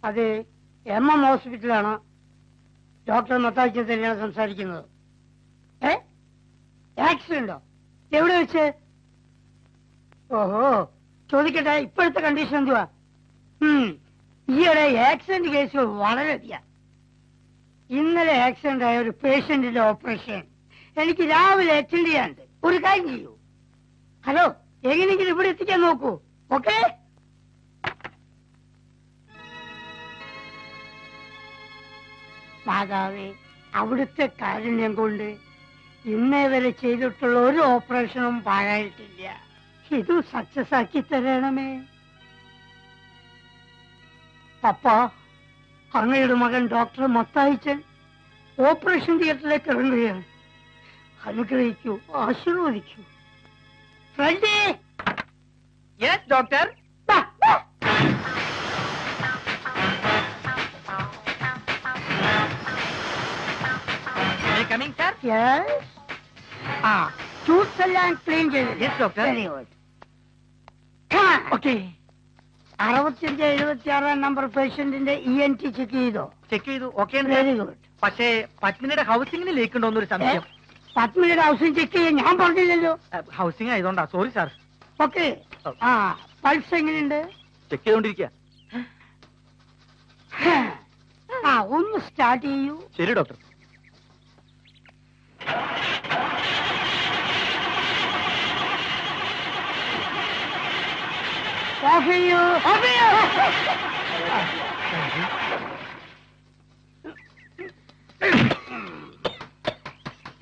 അത് MM ഹോസ്പിറ്റലാണ്. Doctor മത്തായിച്ചൻ തന്നെയാണ് സംസാരിക്കുന്നത്. ആക്സിഡന്റോ? എവിടെ വെച്ച്? ഓഹോ, ചോദിക്കട്ടെ, ഇപ്പോഴത്തെ കണ്ടീഷൻ എന്തുവാ? ഈയിടെ ആക്സിഡന്റ് കേസുകൾ വളരെയധികം. ഇന്നലെ ആക്സിഡന്റ് ആയ ഒരു പേഷ്യന്റിന്റെ ഓപ്പറേഷൻ എനിക്ക് രാവിലെ അറ്റൻഡ് ചെയ്യാനുണ്ട്. ഒരു കാര്യം ചെയ്യൂ, ഹലോ, എങ്ങനെയെങ്കിലും ഇവിടെ എത്തിക്കാൻ നോക്കൂ. ഓക്കെ? മാതാവേ, അവിടുത്തെ കാരുണ്യം കൊണ്ട് ഇന്നേ വരെ ചെയ്തിട്ടുള്ള ഒരു ഓപ്പറേഷനും പാഴായിട്ടില്ല. ഇത് സക്സസ് ആക്കി തരണമേ. പപ്പ, അങ്ങയുടെ മകൻ ഡോക്ടർ മത്തായിച്ചൻ ഓപ്പറേഷൻ തിയേറ്ററിലേക്ക് ഇറങ്ങുകയാണ്. അനുഗ്രഹിക്കൂ, ആശീർവദിക്കൂ. ഫ്രണ്ടേ. Yes doctor. Coming sir. Yes. ചൂട്ട്സ് എല്ലാം ക്ലീൻ ചെയ്തു. Yes doctor. Very good. Okay. 65-76 number പേഷ്യന്റിന്റെ ENT ചെക്ക് ചെയ്തോ? ചെക്ക് ചെയ്തു. ഓക്കെ. Very good. പക്ഷേ പത്മിനിയുടെ ഹൗസിംഗിന് ലീക്ക് ഉണ്ടോ എന്നൊരു സംശയം. 10 മിനിറ്റ് ഹൗസിംഗ് ചെക്ക് ചെയ്യാൻ ഞാൻ പറഞ്ഞില്ലല്ലോ. ഹൗസിംഗ് ആയതുകൊണ്ടാ. Sorry sir. ഓക്കെ. പൾസ് എങ്ങനെയുണ്ട്? ചെക്ക് ചെയ്തോണ്ടിരിക്കുക. ഒന്ന് സ്റ്റാർട്ട് ചെയ്യൂ. ശരി ഡോക്ടർ. ഓഫ് ചെയ്യൂ.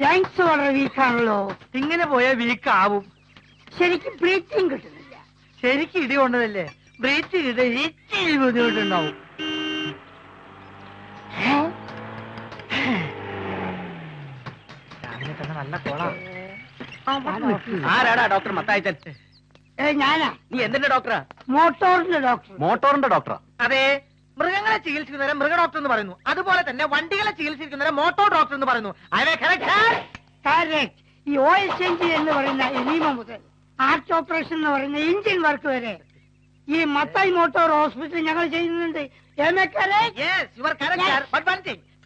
ലങ്സ് വളരെ വീക്കാണല്ലോ. ഇങ്ങനെ പോയാൽ വീക്ക് ആവും. ശരിക്കും ബ്രീത്തിങ് കിട്ടുന്നില്ല. ശരിക്കും ഇടി കൊണ്ടതല്ലേ, ബ്രീത്ത് ചെയ്ത് ഇച്ചിരി ബുദ്ധിമുട്ടുണ്ടാവും. രാവിലെ തന്നെ നല്ല കോളാ. ആരാടാ ഡോക്ടർ മത്തായിച്ചൻ? ഞാനാ. നീ എന്തിന്റെ ഡോക്ടറാ? മോട്ടോറിന്റെ ഡോക്ടർ. മോട്ടോറിന്റെ ഡോക്ടറാ? അതെ. മൃഗങ്ങളെ ചികിത്സിക്കുന്നവരെ മൃഗ ഡോക്ടർ എന്ന് പറയുന്നു. അതുപോലെ തന്നെ വണ്ടികളെ ചികിത്സിക്കുന്നവരെ മോട്ടോർ ഡോക്ടർ എന്ന് പറയുന്നു. ഈ ഓയിൽ ചേഞ്ച് എന്ന് പറയുന്ന എനീമ മുതൽ ഹാർട്ട് ഓപ്പറേഷൻ എന്ന് പറയുന്ന എഞ്ചിൻ വർക്ക് വരെ ഈ മത്തായി മോട്ടോർ ഹോസ്പിറ്റൽ ഞങ്ങൾ ചെയ്യുന്നുണ്ട്.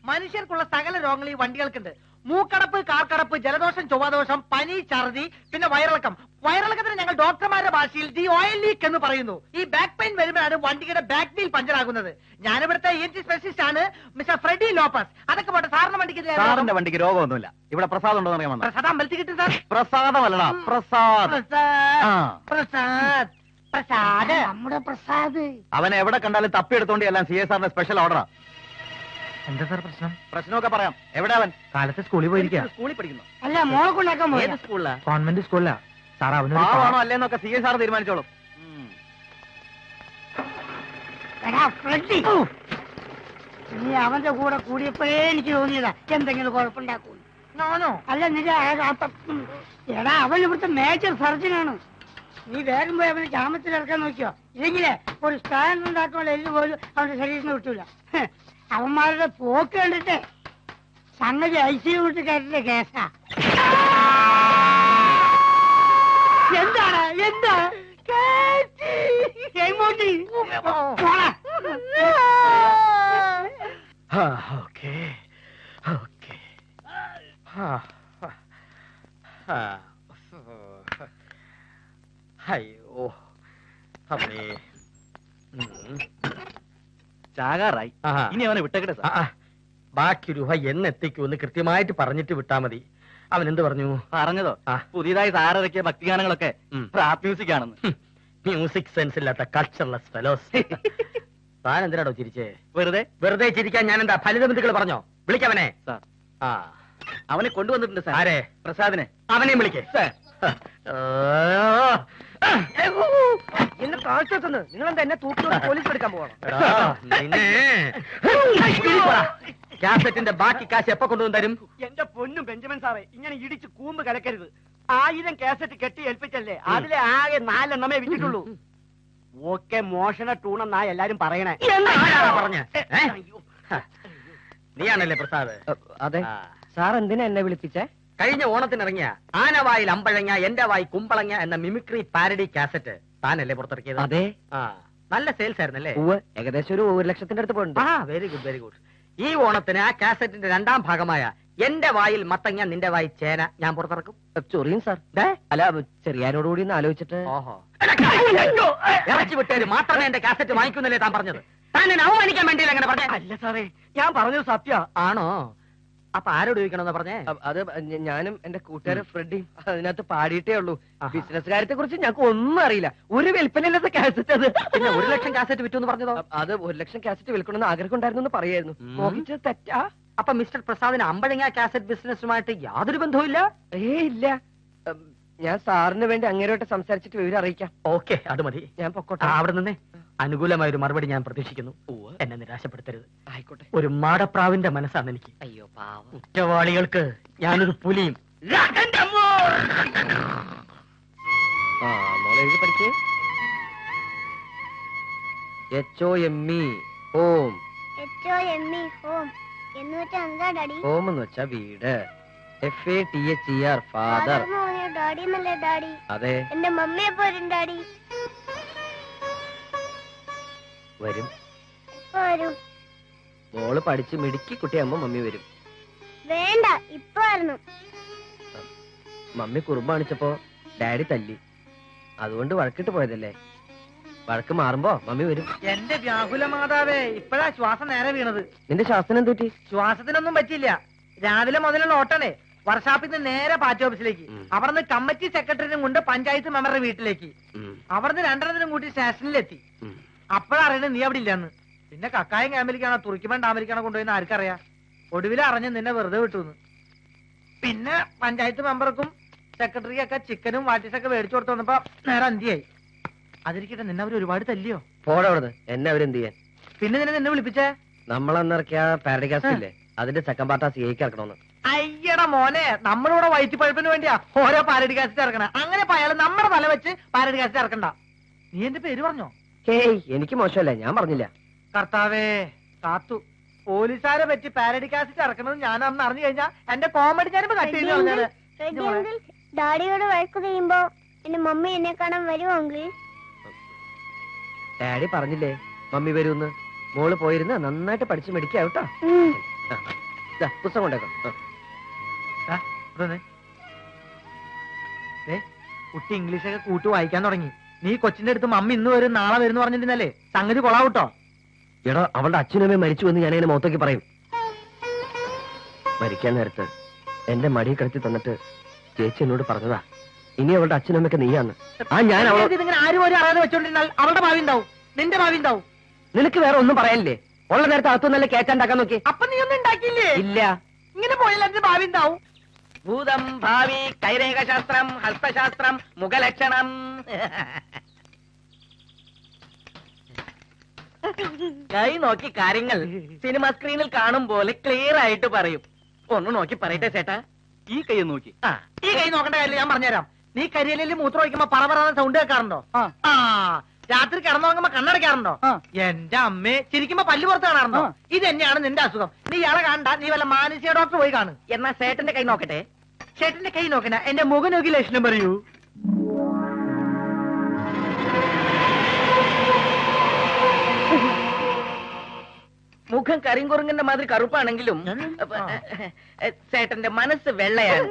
മനുഷ്യർക്കുള്ള സകല രോഗങ്ങൾ ഈ വണ്ടികൾക്കുണ്ട്. മൂക്കടപ്പ്, കാർക്കടപ്പ്, ജലദോഷം, ചൊവ്വാദോഷം, പനി, ഛർദി, പിന്നെ വയറിളക്കം. വയറിളക്കത്തിന് ഞങ്ങൾ ഡോക്ടർമാരുടെ ഭാഷയിൽ ദി ഓയിൽ ലീക്ക് എന്ന് പറയുന്നു. ഈ ബാക്ക് പെയിൻ വരുമ്പോഴാണ് വണ്ടിയുടെ ബാക്ക് വീൽ പഞ്ചർ ആകുന്നത്. ഞാനിവിടുത്തെ ENT സ്പെഷ്യലിസ്റ്റ് ആണ്, മിസ്റ്റർ ഫ്രെഡി ലോപ്പസ്. അതൊക്കെ പോട്ടെ, സാറിന്റെ വണ്ടിക്ക്. സാറിന്റെ വണ്ടിക്ക് രോഗമൊന്നുമില്ല. ഇവിടെ പ്രസാദം ഉണ്ടോ അറിയാൻ വന്നത്. പ്രസാദം അമ്പലത്തിൽ കിട്ടും സാർ. പ്രസാദമല്ലടാ, പ്രസാദ്. പ്രസാദ്. പ്രസാദ്. നമ്മുടെ പ്രസാദ്. അവനെ എവിടെ കണ്ടാലും തപ്പിയെടുത്തോണ്ട് എല്ലാം CSRന്റെ സ്പെഷ്യൽ ഓർഡറാ. എന്താ സാർ പ്രശ്നം? പ്രശ്നമൊക്കെ പറയാം. എവിടെ അവൻ? കാലത്ത് സ്കൂളിൽ പോയിരിക്കുക. സ്കൂളിൽ പഠിക്കുന്നു. അല്ല, മോളെ കൊണ്ടാക്കാൻ പോയി. ഏത് സ്കൂളിലാ? കോൺവെന്റ് സ്കൂളിലാ സാർ. അവനാണോ അല്ലേന്നൊക്കെ CSR തീരുമാനിച്ചോളും. ഫ്രെഡി, നീ അവന്റെ കൂടെ കൂടിയപ്പോഴേ എനിക്ക് തോന്നിയതാ എന്തെങ്കിലും കുഴപ്പമുണ്ടാക്കൂ. അല്ല, നിന്റെ എടാ, അവൻ ഇവിടുത്തെ മേജർ സർജനാണ്. നീ വേഗം പോയി അവന് ജാമത്തിൽ ഇറക്കാൻ നോക്കിയോ. ഇല്ലെങ്കിലേ ഒരു സ്റ്റാൻഡ് ഉണ്ടാക്കാനുള്ള എല്ല് പോലും അവന്റെ ശരീരത്തിന് കിട്ടൂല. അവന്മാരുടെ പോക്ക് കണ്ടിട്ട് സംഗതി ICU വിട്ട് കയറ്റിന്റെ കേസാ. എന്താണ് എന്താ അയ്യോ അമ്മേ, ചാകാറായി. ഇനി അവനെ വിട്ടേക്കട്ടെ സാർ. ബാക്കി രൂപ എന്നെത്തിക്കൂന്ന് കൃത്യമായിട്ട് പറഞ്ഞിട്ട് വിട്ടാ മതി. അവൻ എന്ത് പറഞ്ഞു? പറഞ്ഞതോ പുതിയതായി സാറിറക്കിയ ഭക്തിഗാനങ്ങളൊക്കെ റാപ്പ് മ്യൂസിക് ആണെന്ന്. മ്യൂസിക് സെൻസ് ഇല്ലാത്ത കൾച്ചർലെസ് ഫെലോസ്. താൻ എന്തിനാടോ ചിരിച്ചേ? വെറുതെ ചിരിക്കാൻ ഞാൻ എന്താ ഫലിതബന്ധുക്കൾ പറഞ്ഞോ? വിളിക്കവനെ. അവനെ കൊണ്ടുവന്നിട്ടുണ്ട് സാർ. ആരെ? പ്രസാദിനെ. അവനെയും വിളിക്കേ. എന്നെ താഴ്ചെത്തുന്നു. നിങ്ങളെന്താ എന്നെ തൂക്കി പോലീസ് എടുക്കാൻ പോകണം? കാസറ്റിന്റെ ബാക്കി കാശ് എപ്പോ കൊണ്ടുവന്ന് തരും? എന്റെ പൊന്നും ബെഞ്ചമിൻ സാറേ, ഇങ്ങനെ ഇടിച്ച് കൂമ്പ് കലക്കരുത്. 1000 കാസറ്റ് കെട്ടി ഏൽപ്പിച്ചല്ലേ, അതിലെ ആകെ 4 എണ്ണമേ വിറ്റിട്ടുള്ളൂ. ഓക്കെ മോഷണ ടൂണെന്നാ എല്ലാരും പറയണേ. പറഞ്ഞ നീയാണല്ലേ പ്രസാദ്? അതെ. സാർ എന്തിനാ എന്നെ വിളിപ്പിച്ചേ? കഴിഞ്ഞ ഓണത്തിനിറങ്ങിയ ആനവായിൽ അമ്പഴങ്ങ എന്റെ വായി കുമ്പളങ്ങ എന്ന മിമിക്രി പാരഡി കാസറ്റ് താനല്ലേ പുറത്തിറക്കിയത്? അതെ. നല്ല സെയിൽസ് ആയിരുന്നല്ലേ? ഏകദേശം ഒരു 1 ലക്ഷത്തിന്റെ അടുത്ത് പോയിട്ടുണ്ട്. ആ, വെരി ഗുഡ് വെരി ഗുഡ്. ഈ ഓണത്തിന് ആ കാസറ്റിന്റെ 2ാം ഭാഗമായ എന്റെ വായിൽ മത്തങ്ങ നിന്റെ വായി ചേന ഞാൻ പുറത്തിറക്കും. ചൊറിയും സാർ. അല്ല, ചെറിയാനോടുകൂടി ഒന്ന് ആലോചിച്ചിട്ട്. ഓഹോ, ഇറച്ചി വിട്ടേര് മാത്രമേ എന്റെ കാസറ്റ് വാങ്ങിക്കുന്നല്ലേ താൻ പറഞ്ഞത്? താൻ എന്നെ അവമാനിക്കാൻ വേണ്ടിയില്ല അങ്ങനെ പറഞ്ഞേ? അല്ല സാറേ, ഞാൻ പറഞ്ഞത് സത്യ. ആണോ? അപ്പൊ ആരോട് ചോദിക്കണമെന്ന് പറഞ്ഞേ? അത് ഞാനും എന്റെ കൂട്ടുകാരൻ ഫ്രെഡിയും അതിനകത്ത് പാടിയിട്ടേ ഉള്ളൂ. ബിസിനസ് കാര്യത്തെ കുറിച്ച് ഞങ്ങൾക്ക് ഒന്നും അറിയില്ല. ഒരു വിൽപ്പനയില്ലാത്ത കാസറ്റ് അത്. പിന്നെ 1 ലക്ഷം കാസറ്റ് വിറ്റു എന്ന് പറഞ്ഞതോ? അത് 1 ലക്ഷം കാസറ്റ് വിൽക്കണമെന്ന് ആഗ്രഹം ഉണ്ടായിരുന്നു എന്ന് പറയായിരുന്നു. നോക്കിച്ചത് തെറ്റാ. അപ്പൊ മിസ്റ്റർ പ്രസാദിന് അമ്പഴങ്ങ കാസറ്റ് ബിസിനസ്സുമായിട്ട് യാതൊരു ബന്ധവും ഇല്ല? ഇല്ല. ഞാൻ സാറിന് വേണ്ടി അങ്ങേരോട്ട് സംസാരിച്ചിട്ട് വിവരം അറിയിക്കാം. ഓക്കെ, അത് മതി. ഞാൻ പൊക്കോട്ടെ. അവിടെ നിന്നേ അനുകൂലമായ ഒരു മറുപടി ഞാൻ പ്രതീക്ഷിക്കുന്നു. എന്നെ നിരാശപ്പെടുത്തരുത്. ആയിക്കോട്ടെ. ഒരു മാടപ്രാവിന്റെ മനസ്സാണ് എനിക്ക്. അയ്യോ പാവം. കുറ്റവാളികൾക്ക് ഞാനൊരു പുലിയും. മോളെ എഴുതി പഠിക്കേ. HOME home. ഹോം എന്ന് വെച്ചാ എന്താ ഡാഡി? ഹോം എന്ന് വെച്ചാ വീട്. FATHER father. ഡാഡി എന്നല്ലേ ഡാഡി? അതെ. എന്റെ മമ്മി എപ്പോ വരും ഡാഡി? വരും. വരും. മോള് പഠിച്ച് മിടുക്കി കുട്ടിയാകുമ്പോ മമ്മി വരും. വേണ്ട, ഇപ്പൊ വരണം. മമ്മി കുറുമ്പാണിച്ചപ്പോ ഡാഡി തല്ലി. അതുകൊണ്ട് വഴക്കിട്ട് പോയതല്ലേ. വഴക്ക് മാറുമ്പോ മമ്മി വരും. എന്റെ വ്യാകുല മാതാവേ, ഇപ്പഴാ ശ്വാസം നേരെ വീണത്. നിന്റെ ശാസ്ത്രം എന്തുറ്റി? ശ്വാസത്തിനൊന്നും പറ്റില്ല. രാവിലെ മുതലുള്ള ഓട്ടണേ. വർഷാപ്പിൽ നിന്ന് നേരെ പാർട്ടി ഓഫീസിലേക്ക്, അവിടുന്ന് കമ്മിറ്റി സെക്രട്ടറിനും കൊണ്ട് പഞ്ചായത്ത് മെമ്പറുടെ വീട്ടിലേക്ക്, അവിടുന്ന് 2 കൂട്ടി സ്റ്റേഷനിലെത്തി. അപ്പോഴറിയണേ നീ അവിടെ ഇല്ലെന്ന്. പിന്നെ കക്കായം ക്യാമ്പിലേക്കാണോ തുറക്കിമൺ ഡാമിലേക്കാണോ കൊണ്ടുപോയെന്ന് ആർക്കറിയാം. ഒടുവിൽ അറിഞ്ഞ് നിന്നെ വെറുതെ വിട്ടുന്ന്. പിന്നെ പഞ്ചായത്ത് മെമ്പർക്കും സെക്രട്ടറിക്കൊക്കെ ചിക്കനും വാറ്റീസൊക്കെ മേടിച്ചു കൊടുത്തു വന്നപ്പോ നേരെ അന്തിയായി. അതിരിക്കട്ടെ, നിന്നെ അവർ ഒരുപാട് തല്ലിയോ? പോടെ അവിടുന്ന്. എന്നെ അവരെന്ത് ചെയ്യാൻ? പിന്നെ നിന്നെ വിളിപ്പിച്ചേ? നമ്മളന്നിറക്കിയ പാരഡികാസ്റ്റ് ഇല്ലേ, അതിന്റെ സെക്കൻഡ് പാർട്ട് സിഐക്ക് ഇറക്കണമെന്ന്. അയ്യടാ മോനെ, നമ്മളിവിടെ വയറ്റി പഴുപ്പിന് വേണ്ടിയാ ഓരോ പാരഡി കാസറ്റ് ഇറക്കണം. അങ്ങനെ പോയാൽ നമ്മുടെ തല വെച്ച് പാരഡി കാസറ്റ് ഇറക്കണ്ട. നീ എന്റെ പേര് പറഞ്ഞോ? ഹേയ്, എനിക്ക് മോശമല്ലേ, ഞാൻ പറഞ്ഞില്ല. കർത്താവേ കാത്തു. പോലീസുകാരെ പറ്റി പാരഡി കാസറ്റ് ഇറക്കണമെന്ന് ഞാൻ അന്ന് അറിഞ്ഞു കഴിഞ്ഞാ എന്റെ കോമഡി ഞാനിപ്പോ കട്ട് ചെയ്ത് പറഞ്ഞത്. ഡാഡിയോട് വഴക്ക് ചെയ്യുമ്പോ എന്റെ മമ്മി എന്നെ കാണാൻ വരുമോ അങ്കിൾ? ഡാഡി പറഞ്ഞില്ലേ മമ്മി വരൂന്ന്. മോള് പോയിരുന്ന് നന്നായിട്ട് പഠിച്ച് മെഡിക്കാവട്ടോ. പുസ്തകം കൊണ്ടേക്കാം. കുട്ടി ഇംഗ്ലീഷൊക്കെ കൂട്ടി വായിക്കാൻ തുടങ്ങി. നീ കൊച്ചിന്റെ അടുത്ത് മമ്മി ഇന്ന് വരും നാളെ വരും പറഞ്ഞിരുന്നല്ലേ, സംഗതി കൊള്ളാവൂട്ടോ. എടാ, അവളുടെ അച്ഛനമ്മേ മരിച്ചു എന്ന് ഞാൻ എന്നെ മുഖത്തേക്ക് പറയും. മരിക്കാൻ നേരത്ത് എന്റെ മടിയിൽ കിടത്തി തന്നിട്ട് ചേച്ചി എന്നോട് പറഞ്ഞതാ, ഇനി അവളുടെ അച്ഛനമ്മയൊക്കെ നീയാന്ന്. ഞാൻ ഇതിങ്ങനെ ആരും ഒരു അറിയാതെ വെച്ചോണ്ടിരുന്നാൽ അവളുടെ ഭാവി ഉണ്ടാവും, നിന്റെ ഭാവി ഉണ്ടാവും. നിനക്ക് വേറെ ഒന്നും പറയാനില്ലേ? ഉള്ള നേരത്തെ അകത്തുനിന്നല്ലേ കേറ്റാണ്ടാക്കാൻ നോക്കി. അപ്പൊ നീ ഒന്നും ഉണ്ടാക്കിയില്ലേ? ഇല്ല. ഇങ്ങനെ പോയാൽ അതിന്റെ ഭാവി ഉണ്ടാവും. ഭൂതം, ഭാവി, കൈരേഖശാസ്ത്രം, ഹസ്തശാസ്ത്രം, മുഖലക്ഷണം. കൈ നോക്കി കാര്യങ്ങൾ സിനിമ സ്ക്രീനിൽ കാണും പോലെ ക്ലിയർ ആയിട്ട് പറയും. ഒന്ന് നോക്കി പറയട്ടെ ചേട്ടാ. ഈ കൈ നോക്കി. ഈ കൈ നോക്കേണ്ട കാര്യമില്ല, ഞാൻ പറഞ്ഞുതരാം. നീ കരിയലിൽ മൂത്രം ഒഴിക്കുമ്പോ പറ സൗണ്ട് കേൾക്കാറുണ്ടോ? രാത്രി കിടന്നുറങ്ങുമ്പോ കണ്ണടയ്ക്കാറുണ്ടോ? എന്റെ അമ്മേ, ചിരിക്കുമ്പോ പല്ല് പുറത്ത് കാണാറുണ്ടോ? ഇത് തന്നെയാണ് നിന്റെ അസുഖം. നീ ഇയാളെ കാണണ്ട, നീ വല്ല മാനസിക ഡോക്ടർ പോയി കാണും. എന്നാ ചേട്ടന്റെ കൈ നോക്കട്ടെ. ചേട്ടന്റെ കൈ നോക്കണ്ട, എന്റെ മുഖം നോക്കി ലക്ഷണം പറയൂ. മുഖം കരിങ്കുറുങ്ങിന്റെ മാതിരി കറുപ്പാണെങ്കിലും ചേട്ടന്റെ മനസ്സ് വെള്ളയാണ്.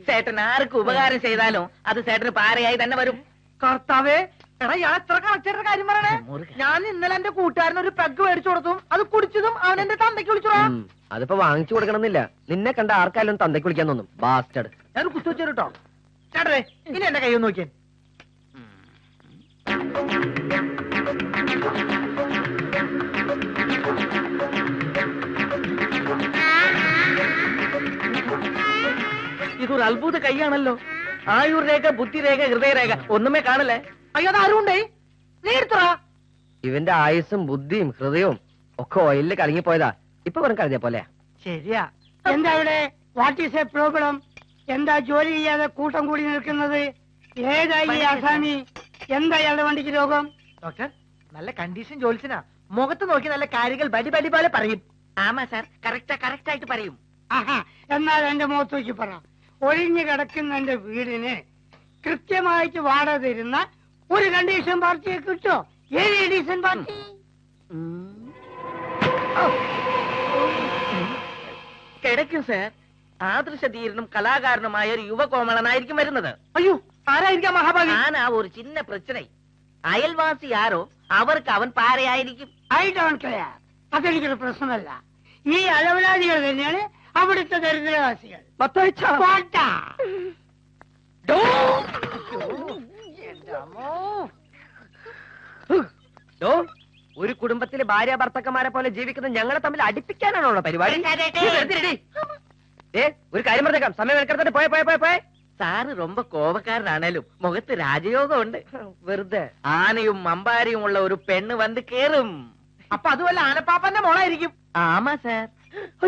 ചേട്ടൻ ആർക്ക് ഉപകാരം ചെയ്താലും അത് ചേട്ടന് പാരയായി തന്നെ വരും. കർത്താവേ, എടാ ഞാൻ എത്ര കളക്ടറുടെ കാര്യം പറയണേ. ഞാൻ ഇന്നലെ എന്റെ കൂട്ടുകാരന് ഒരു പെഗ് മേടിച്ചു കൊടുത്തും അത് കുടിച്ചതും അവൻ എന്റെ തന്തയ്ക്ക് വിളിച്ചോടാ. അതിപ്പോ വാങ്ങിച്ചു കൊടുക്കണമെന്നില്ല. നിന്നെ കണ്ട ആർക്കായാലും തന്തയ്ക്ക് വിളിക്കാൻ തോന്നും. ബാസ്റ്റഡ്. ഞാൻ കുത്തു വെച്ചു കേട്ടോ. ചേട്ടേ, ഇനി എന്റെ കൈ ഒന്ന് നോക്കിയേ. ഇതൊരു അത്ഭുത കൈയാണല്ലോ. ആയുർരേഖ, ബുദ്ധിരേഖ, ഹൃദയരേഖ ഒന്നുമേ കാണല്ലേ. അയ്യോ, അത് ആരുണ്ടേ? നീ എടുത്തോ. ഇവന്റെ ആയുസും ബുദ്ധിയും ഹൃദയവും ഒക്കെ ഓയിലിൽ കലങ്ങിപ്പോയതാ. ഇപ്പൊ വെറും കളഞ്ഞ പോലെ. ശരിയാ. എന്താ ഇവിടെ? What is A problem? എന്താ ജോലി ചെയ്യാതെ കൂട്ടം കൂടി നിൽക്കുന്നത്? ഏതായി ഈ ആസാമി? എന്താ ഇയാളുടെ വണ്ടിക്ക് രോഗം? ഡോക്ടർ, നല്ല കണ്ടീഷൻ ജോലിസിനാ. മുഖത്ത് നോക്കി നല്ല കാര്യങ്ങൾ ബടി ബടി പോലെ പറയും. ആമാ സാർ, കറക്റ്റ് ആയിട്ട് പറയും. ആഹാ, എന്നാൽ എന്റെ മുഖത്ത് നോക്കി പറ. ഒഴിഞ്ഞു കിടക്കുന്ന എന്റെ വീടിന് കൃത്യമായിട്ട് വാടക തരുന്ന ഒരു കണ്ടീഷൻ പാർട്ടിയെ കിട്ടോ? ഏത് ഡീസന്റ് പാർട്ടി? കിടക്കും സാർ. ആദർശധീരനും കലാകാരനുമായ ഒരു യുവകോമളനായിരിക്കും വരുന്നത്. അയ്യോ, ആരായിരിക്കാം മഹാഭാവി? ആനാ ഒരു ചിന്ന പ്രശ്നം. അയൽവാസി ആരോ അവർക്ക് അവൻ പാരയായിരിക്കും. I don't care. അതെനിക്കൊരു പ്രശ്നമല്ല. ഈ അലവലാദികൾ തന്നെയാണ് അവിടുത്തെ ദരിദ്രവാസികൾ. പോട്ടാ. ഒരു കുടുംബത്തിലെ ഭാര്യ ഭർത്തക്കന്മാരെ പോലെ ജീവിക്കുന്ന ഞങ്ങളെ തമ്മിൽ അടുപ്പിക്കാനാണോ പരിപാടി? ഒരു കാര്യം പറഞ്ഞേക്കാം, സമയം എടുക്കരുത്. പോയെ. സാറ് ரொம்ப കോപക്കാരനാണേലും മുഖത്ത് രാജയോഗം ഉണ്ട്. വെറുതെ ആനയും അമ്പാരിയും ഉള്ള ഒരു പെണ്ണ് വന്ന് കേറും. അപ്പൊ അതുമല്ല ആനപ്പാപ്പന്റെ മോളായിരിക്കും. ആമാ സാർ.